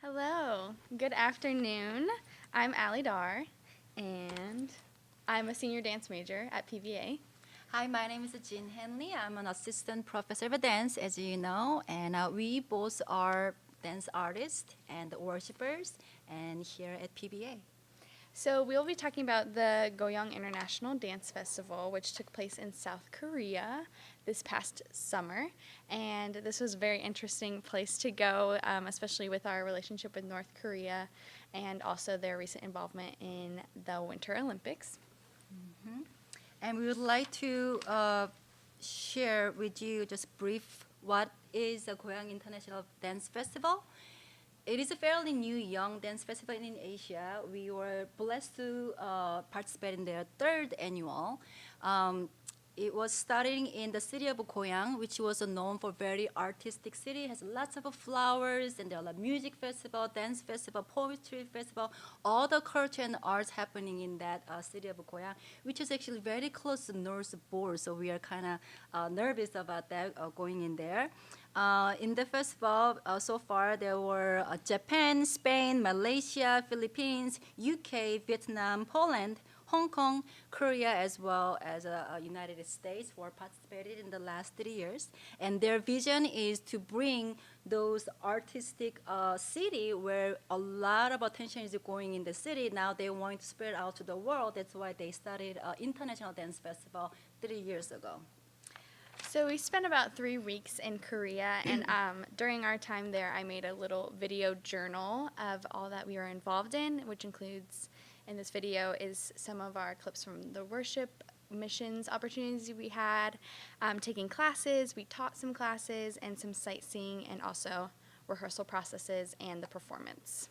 Hello, good afternoon. I'm Allie Dar, and I'm a senior dance major at PVA. Hi, my name is Jin Hanley. I'm an assistant professor of dance, as you know, and we both are dance artists and worshippers, and here at PBA. So we'll be talking about the Goyang International Dance Festival, which took place in South Korea this past summer. And this was a very interesting place to go, especially with our relationship with North Korea and also their recent involvement in the Winter Olympics. And we would like to share with you just brief what is the Goyang International Dance Festival. It is a fairly new young dance festival in Asia. We were blessed to participate in their third annual. It was starting in the city of Goyang, which was known for very artistic city. It has lots of flowers, and there are like music festival, dance festival, poetry festival, all the culture and arts happening in that city of Goyang, which is actually very close to North Pole. So we are kind of nervous about that going in there. In the festival, so far there were Japan, Spain, Malaysia, Philippines, UK, Vietnam, Poland, Hong Kong, Korea, as well as United States who participated in the last 3 years. And their vision is to bring those artistic city where a lot of attention is going in the city. Now they want to spread out to the world. That's why they started International Dance Festival 3 years ago. So we spent about 3 weeks in Korea, and during our time there, I made a little video journal of all that we were involved in, which includes, in this video, is some of our clips from the worship missions opportunities we had, taking classes. We taught some classes and some sightseeing, and also rehearsal processes and the performance.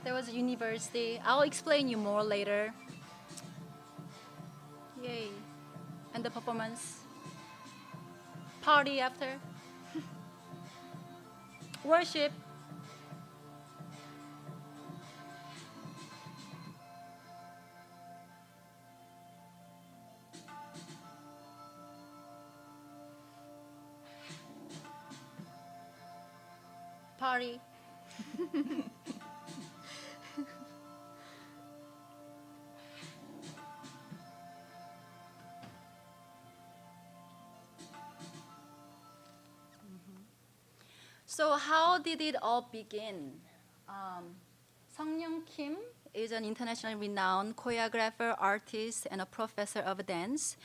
There was a university. I'll explain you more later. Yay. And the performance. Party after. Worship. Party. So how did it all begin? Sung Young Kim is an internationally renowned choreographer, artist, and a professor of dance.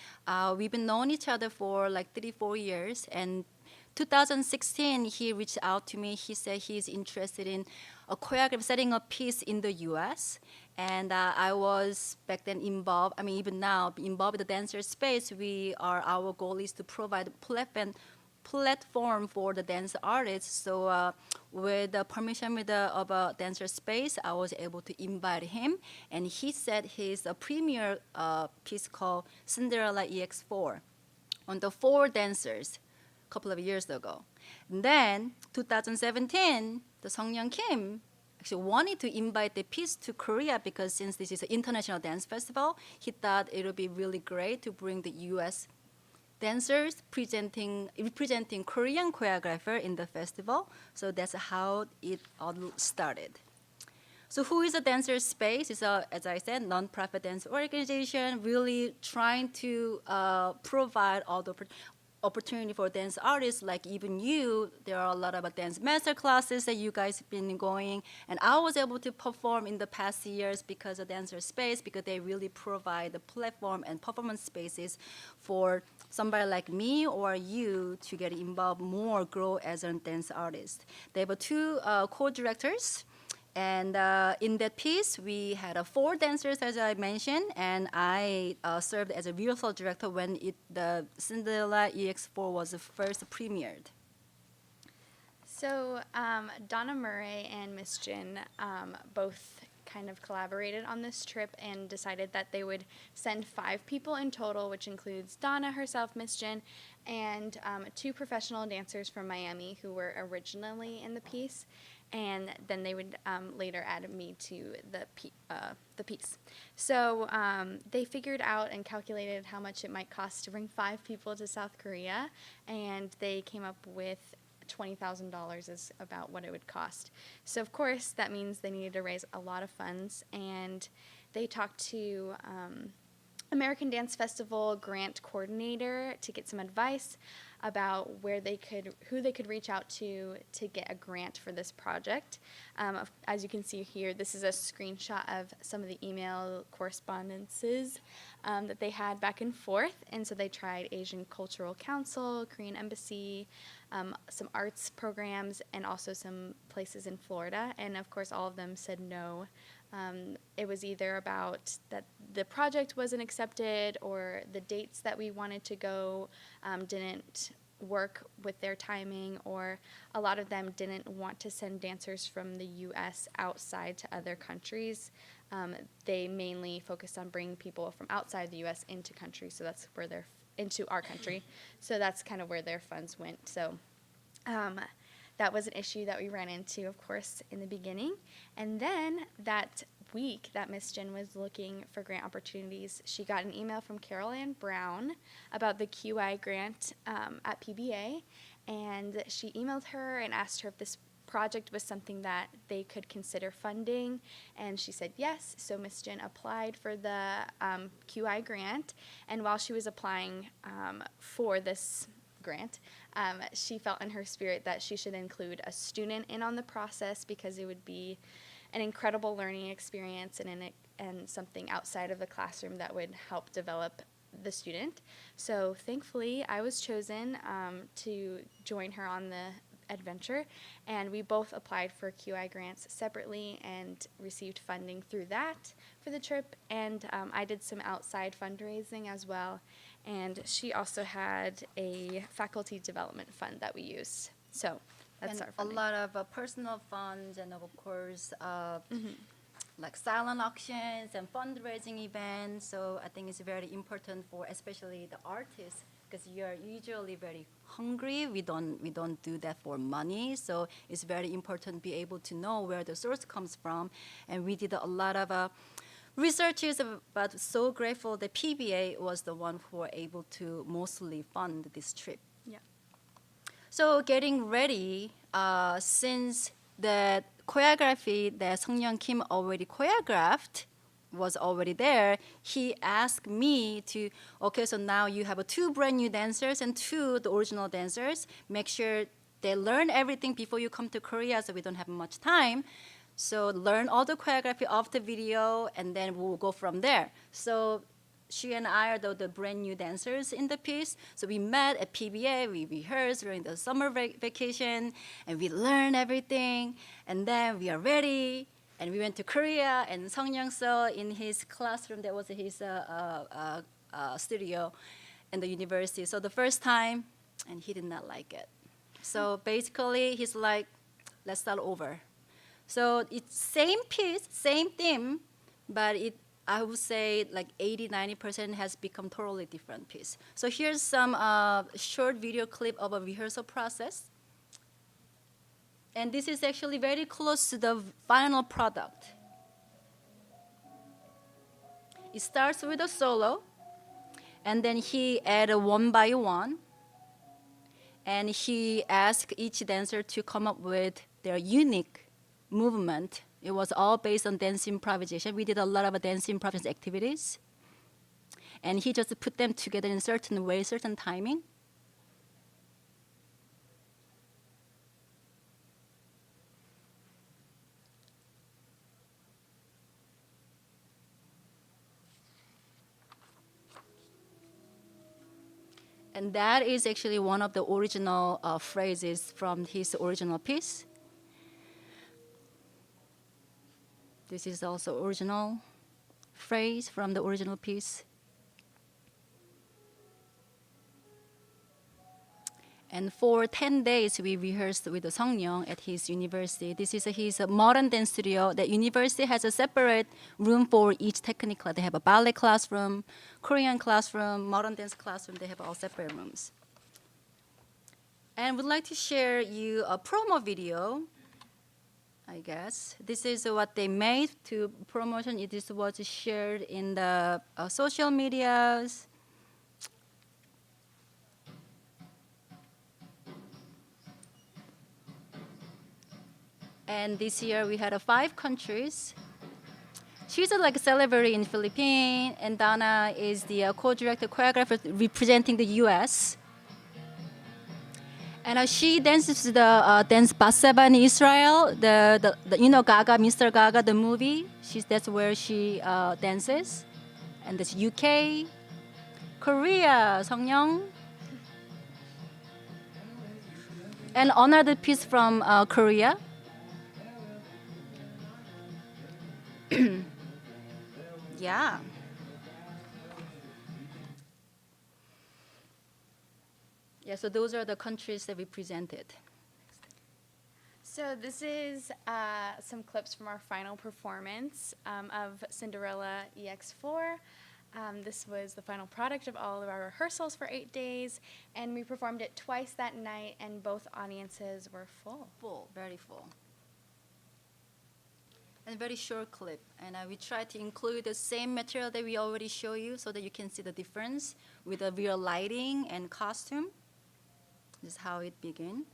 We've been known each other for like 3-4 years, and 2016 he reached out to me. He said he's interested in a choreographer setting a piece in the U.S. And I was back then involved. I mean, even now involved with the dancer space. Our goal is to provide platform for the dance artists. So with the permission of a dancer space, I was able to invite him, and he set his premiere piece called Cinderella EX4 on the 4 dancers a couple of years ago. And then 2017, the Sung Young Kim actually wanted to invite the piece to Korea because since this is an international dance festival, he thought it would be really great to bring the U.S. dancers representing Korean choreographer in the festival. So that's how it all started. So who is a dancer space? It's as I said, non-profit dance organization really trying to provide all the opportunity for dance artists like even you. There are a lot of dance master classes that you guys have been going, and I was able to perform in the past years because of dancer space, because they really provide the platform and performance spaces for somebody like me or you to get involved more, grow as a dance artist. They have 2 co-directors. And in that piece, we had 4 dancers, as I mentioned, and I served as a rehearsal director when the Cinderella EX4 was first premiered. So Donna Murray and Miss Jin both kind of collaborated on this trip and decided that they would send 5 people in total, which includes Donna herself, Miss Jin, and 2 professional dancers from Miami who were originally in the piece. And then they would later add me to the piece. So they figured out and calculated how much it might cost to bring 5 people to South Korea, and they came up with $20,000 is about what it would cost. So of course that means they needed to raise a lot of funds, and they talked to American Dance Festival grant coordinator to get some advice about who they could reach out to get a grant for this project. As you can see here, this is a screenshot of some of the email correspondences that they had back and forth. And so they tried Asian Cultural Council, Korean Embassy, some arts programs, and also some places in Florida. And of course, all of them said no. It was either about that the project wasn't accepted, or the dates that we wanted to go didn't work with their timing, or a lot of them didn't want to send dancers from the U.S. outside to other countries. They mainly focused on bringing people from outside the U.S. into country, so that's where into our country. So that's kind of where their funds went. So that was an issue that we ran into, of course, in the beginning. And then that week that Miss Jin was looking for grant opportunities, she got an email from Carol Ann Brown about the QI grant at PBA. And she emailed her and asked her if this project was something that they could consider funding, and she said yes. So Miss Jin applied for the QI grant, and while she was applying for this grant, she felt in her spirit that she should include a student in on the process, because it would be an incredible learning experience and something outside of the classroom that would help develop the student. So thankfully, I was chosen to join her on the adventure, and we both applied for QI grants separately and received funding through that for the trip. And I did some outside fundraising as well, and she also had a faculty development fund that we used. So that's and our funding. a lot of personal funds, and of course like silent auctions and fundraising events. So I think it's very important for especially the artists, because you are usually very hungry. We don't do that for money. So it's very important to be able to know where the source comes from. And we did a lot of researches, but so grateful that PBA was the one who were able to mostly fund this trip. Yeah. So getting ready, since the choreography that Sung-Young Kim already choreographed was already there, he asked me to, okay, so now you have 2 brand new dancers and 2 the original dancers. Make sure they learn everything before you come to Korea, so we don't have much time. So learn all the choreography of the video, and then we'll go from there. So she and I are the brand new dancers in the piece. So we met at PBA, we rehearsed during the summer vacation, and we learned everything. And then we are ready, and we went to Korea, and Sung Young saw in his classroom, that was his studio in the university. So the first time, and he did not like it. So basically, he's like, let's start over. So it's same piece, same theme, but I would say like 80-90% has become totally different piece. So here's some short video clip of a rehearsal process. And this is actually very close to the final product. It starts with a solo, and then he added one by one, and he asked each dancer to come up with their unique movement. It was all based on dance improvisation. We did a lot of dance improvisation activities. And he just put them together in a certain way, certain timing. And that is actually one of the original phrases from his original piece. This is also original phrase from the original piece. And for 10 days, we rehearsed with Seongyeong at his university. This is his modern dance studio. The university has a separate room for each technique. They have a ballet classroom, Korean classroom, modern dance classroom. They have all separate rooms. And we'd like to share you a promo video, I guess. This is what they made to promotion. It is what is shared in the social medias. And this year we had 5 countries. She's like a celebrity in Philippines, and Dana is the co-director, choreographer representing the U.S. And she dances the dance Baseba in Israel. The you know Gaga, Mr. Gaga, the movie. That's where she dances. And that's UK, Korea, Seongyeong, and another piece from Korea. Yeah. Yeah, so those are the countries that we presented. So this is some clips from our final performance of Cinderella EX4. This was the final product of all of our rehearsals for 8 days, and we performed it twice that night, and both audiences were full. Full, very full. And very short clip. And we try to include the same material that we already show you so that you can see the difference with the real lighting and costume. This is how it began.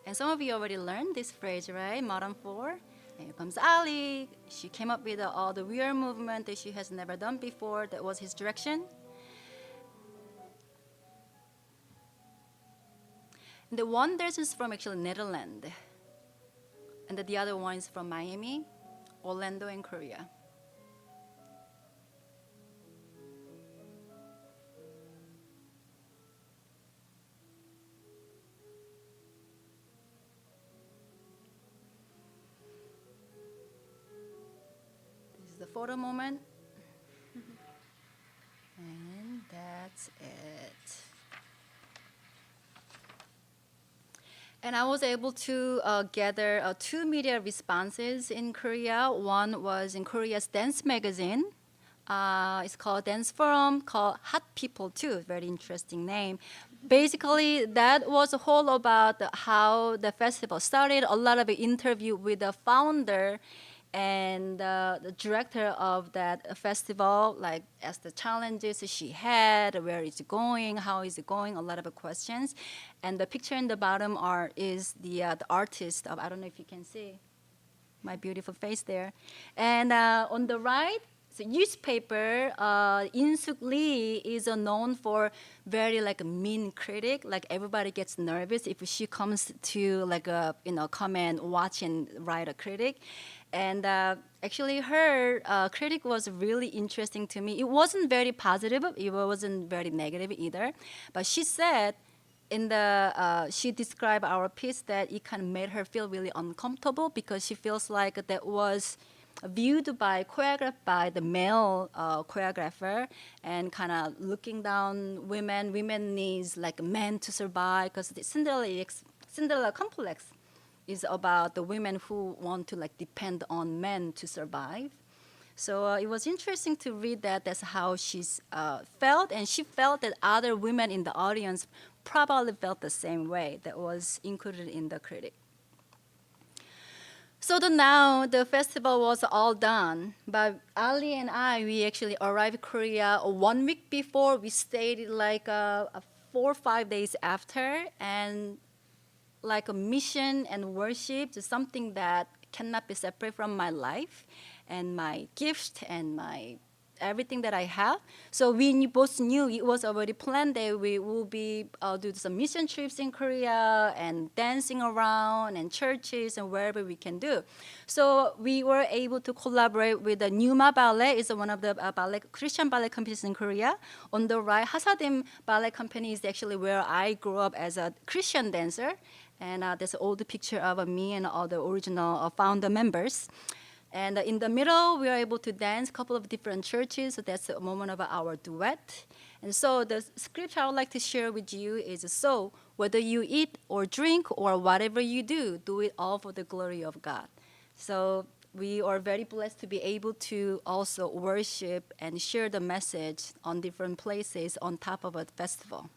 And some of you already learned this phrase, right? Modern 4. And here comes Ali. She came up with all the weird movement that she has never done before. That was his direction. And the one dance is from actually Netherlands. And the other one is from Miami, Orlando, and Korea. This is the photo moment. And that's it. And I was able to gather 2 media responses in Korea. One was in Korea's dance magazine. It's called Dance Forum, called Hot People too. Very interesting name. Basically, that was a whole about how the festival started. A lot of interview with the founder and the director of that festival, like as the challenges she had, where it's going, how is it going, a lot of questions. And the picture in the bottom is the artist of, I don't know if you can see my beautiful face there. And on the right, the newspaper, In-suk Lee is known for very like mean critic. Like everybody gets nervous if she comes to like a come and watch and write a critic. And actually, her critic was really interesting to me. It wasn't very positive. It wasn't very negative either. But she said, she described our piece that it kind of made her feel really uncomfortable because she feels like that was choreographed by the male choreographer and kind of looking down women. Women needs like men to survive because the Cinderella complex is about the women who want to like depend on men to survive. So it was interesting to read that. That's how she's felt, and she felt that other women in the audience probably felt the same way. That was included in the critic. So now the festival was all done, but Ali and we actually arrived in Korea 1 week before. We stayed like 4 or 5 days after, and like a mission and worship is something that cannot be separate from my life and my gift and my everything that I have. So we both knew it was already planned that we will be do some mission trips in Korea and dancing around and churches and wherever we can do. So we were able to collaborate with the Numa Ballet. It's one of the Christian ballet companies in Korea. On the right, Hasadim Ballet Company is actually where I grew up as a Christian dancer. And there's an old picture of me and all the original founder members. And in the middle, we were able to dance a couple of different churches. So that's a moment of our duet. And so the scripture I would like to share with you is, so whether you eat or drink or whatever you do it all for the glory of God. So we are very blessed to be able to also worship and share the message on different places on top of a festival.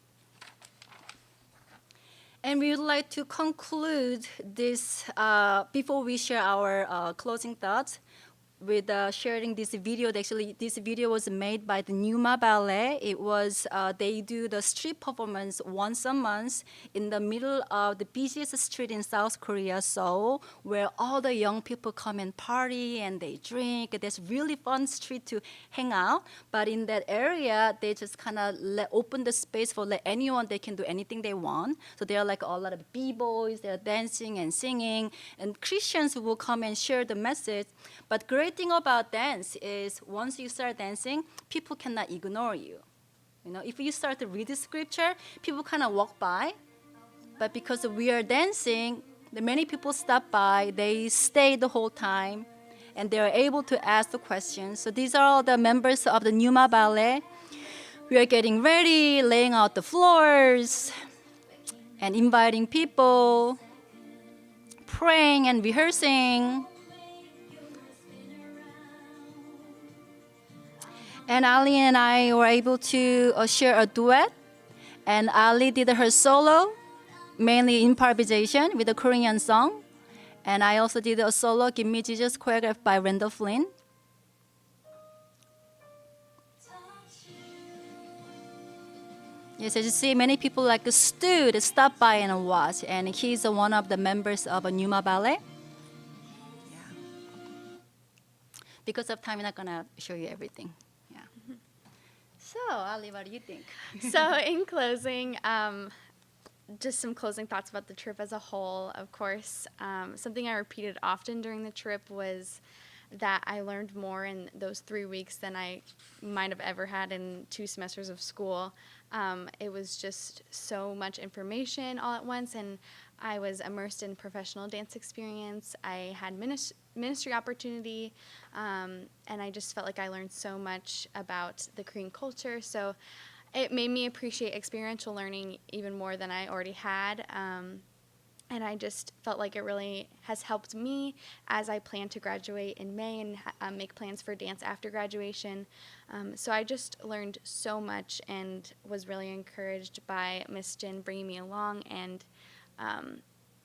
And we would like to conclude this, before we share our closing thoughts, with sharing this video. Actually, this video was made by the Numa Ballet. It was, they do the street performance once a month in the middle of the busiest street in South Korea, Seoul, where all the young people come and party and they drink. There's really fun street to hang out. But in that area, they just kind of open the space for anyone. They can do anything they want. So there are like a lot of b-boys. They're dancing and singing. And Christians will come and share the message. But great thing about dance is once you start dancing, people cannot ignore you. You know, if you start to read the scripture, people kind of walk by. But because we are dancing, the many people stop by, they stay the whole time, and they are able to ask the questions. So these are all the members of the Numa Ballet. We are getting ready, laying out the floors, and inviting people, praying and rehearsing. And Ali and I were able to share a duet. And Ali did her solo, mainly improvisation with a Korean song. And I also did a solo, Give Me Jesus, choreographed by Randall Flynn. Yes, as you see, many people like stood, stopped by and watched. And he's one of the members of a Numa Ballet. Yeah. Because of time, I'm not going to show you everything. So, Ali, what do you think? So, in closing, just some closing thoughts about the trip as a whole. Of course, something I repeated often during the trip was that I learned more in those 3 weeks than I might have ever had in 2 semesters of school. It was just so much information all at once, and I was immersed in professional dance experience. I had ministry opportunity, and I just felt like I learned so much about the Korean culture. So it made me appreciate experiential learning even more than I already had. And I just felt like it really has helped me as I plan to graduate in May and make plans for dance after graduation. So I just learned so much and was really encouraged by Miss Jin bringing me along, and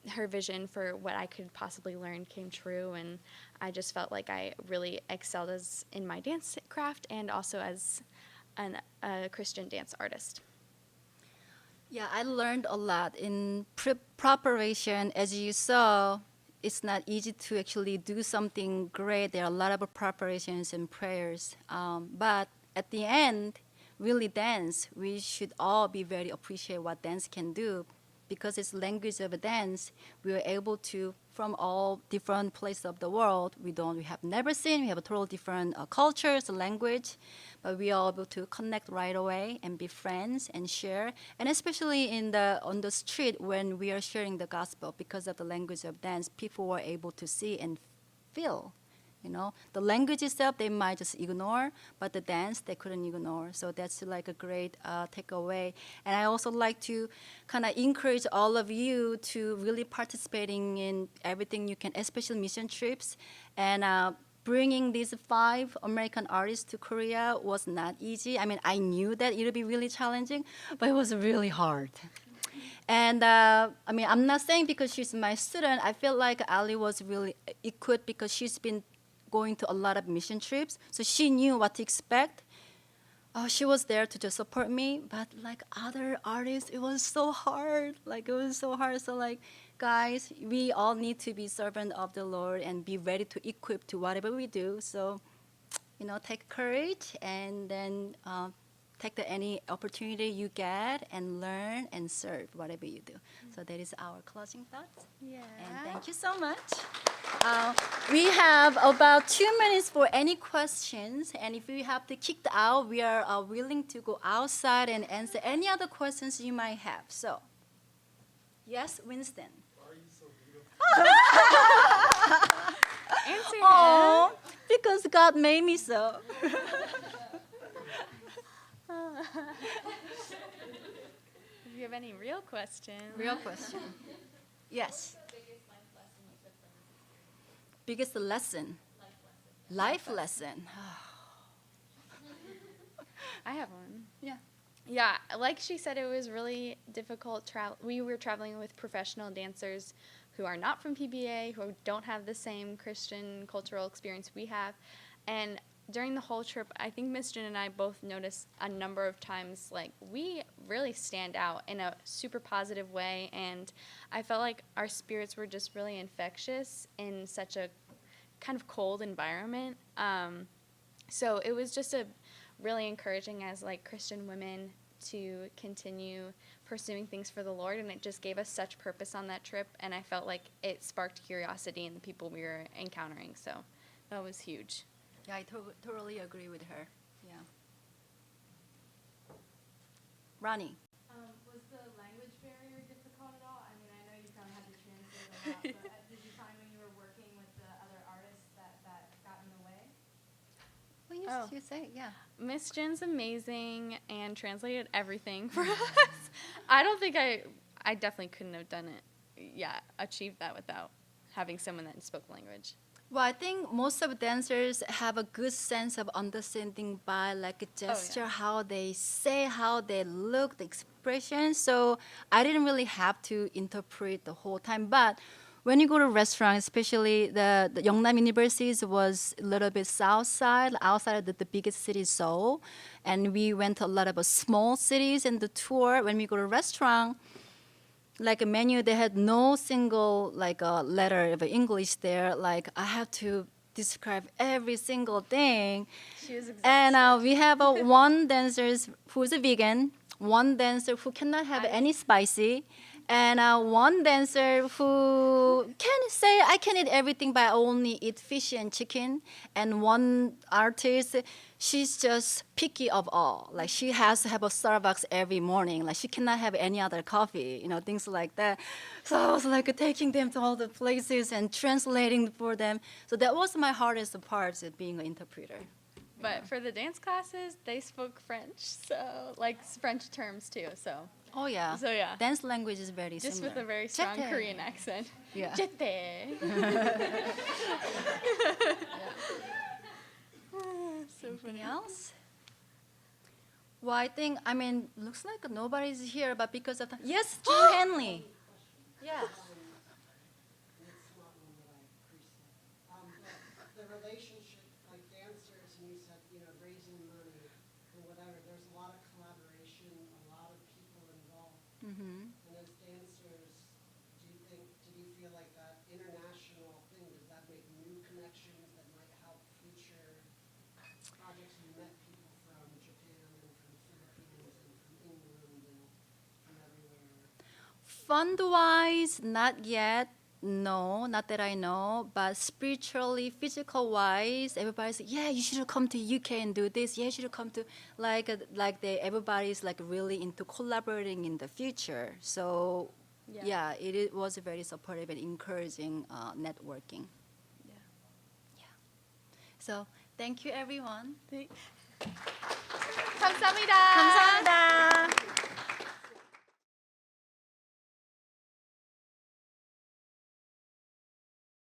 her vision for what I could possibly learn came true. And I just felt like I really excelled in my dance craft and also as a Christian dance artist. Yeah, I learned a lot in preparation. As you saw, it's not easy to actually do something great. There are a lot of preparations and prayers. But at the end, really dance, we should all be very appreciate what dance can do. Because it's language of a dance, we are able to, from all different places of the world, we have never seen, we have a total different cultures, language, but we are able to connect right away and be friends and share. And especially on the street when we are sharing the gospel, because of the language of dance, people were able to see and feel. You know, the language itself they might just ignore, but the dance they couldn't ignore. So that's like a great takeaway. And I also like to kind of encourage all of you to really participating in everything you can, especially mission trips. And bringing these 5 American artists to Korea was not easy. I mean, I knew that it would be really challenging, but it was really hard. And I mean, I'm not saying because she's my student. I feel like Ali was really equipped because she's been going to a lot of mission trips, so she knew what to expect. She was there to just support me, but like other artists, it was so hard. So like, guys, we all need to be servant of the Lord and be ready to equip to whatever we do. So, you know, take courage and then take any opportunity you get and learn and serve whatever you do. So that is our closing thoughts. Yeah. And thank you so much. We have about 2 minutes for any questions, and if you have to kicked out, we are willing to go outside and answer any other questions you might have. So, yes, Winston. Why are you so beautiful? Answer Oh, because God made me so. If you have any real questions. Real question. Yes. Biggest lesson. Life lesson. I have one. Yeah. Yeah, like she said, it was really difficult. We were traveling with professional dancers who are not from PBA, who don't have the same Christian cultural experience we have. And during the whole trip, I think Miss Jin and I both noticed a number of times, like, we really stand out in a super positive way. And I felt like our spirits were just really infectious in such a kind of cold environment. So it was just a really encouraging as like Christian women to continue pursuing things for the Lord, and it just gave us such purpose on that trip, and I felt like it sparked curiosity in the people we were encountering, so that was huge. Yeah, I totally agree with her. Yeah. Ronnie. Was the language barrier difficult at all? I mean, I know you probably had to translate a lot, but did you find when you were working with the other artists that got in the way? Well, you say, yeah. Miss Jin's amazing and translated everything for us. I don't think I definitely couldn't have done it. Yeah, achieved that without having someone that spoke the language. Well, I think most of dancers have a good sense of understanding by like a gesture, how they say, how they look, the expression. So I didn't really have to interpret the whole time. But when you go to restaurants, especially the Yeongnam University was a little bit south side, outside of the biggest city, Seoul. And we went to a lot of small cities in the tour. When we go to restaurant, like a menu, they had no single like a letter of English there. Like I have to describe every single thing. She was exhausted. And we have one dancer who's a vegan, one dancer who cannot have any spicy, and one dancer who can say I can eat everything but I only eat fish and chicken, and one artist, she's just picky of all. Like she has to have a Starbucks every morning. Like she cannot have any other coffee, things like that. So I was like taking them to all the places and translating for them. So that was my hardest part of being an interpreter. But for the dance classes, they spoke French, so like French terms too. So Oh yeah. So, yeah. Dance language is very just similar. with a very strong Jete. Korean accent. Yeah. Jete. So Anything else? Well, I think, looks like nobody's here, but because of yes, Jin Hanley. Yeah. It's not one that I appreciate. The relationship, like dancers, and you said, raising money and whatever, there's a lot of collaboration, a lot of people involved. Mm-hmm. And as dancers, did you feel like that international thing, does that make new connections that might help future projects? You met people from Japan and from Philippines and from England and from everywhere. Fund-wise, not yet. No, not that I know. But spiritually, physical-wise, everybody's like, yeah, you should come to UK and do this. Yeah, you should come to everybody's like really into collaborating in the future. So yeah, it was very supportive and encouraging networking. Yeah. Yeah. So thank you, everyone. 감사합니다. 감사합니다.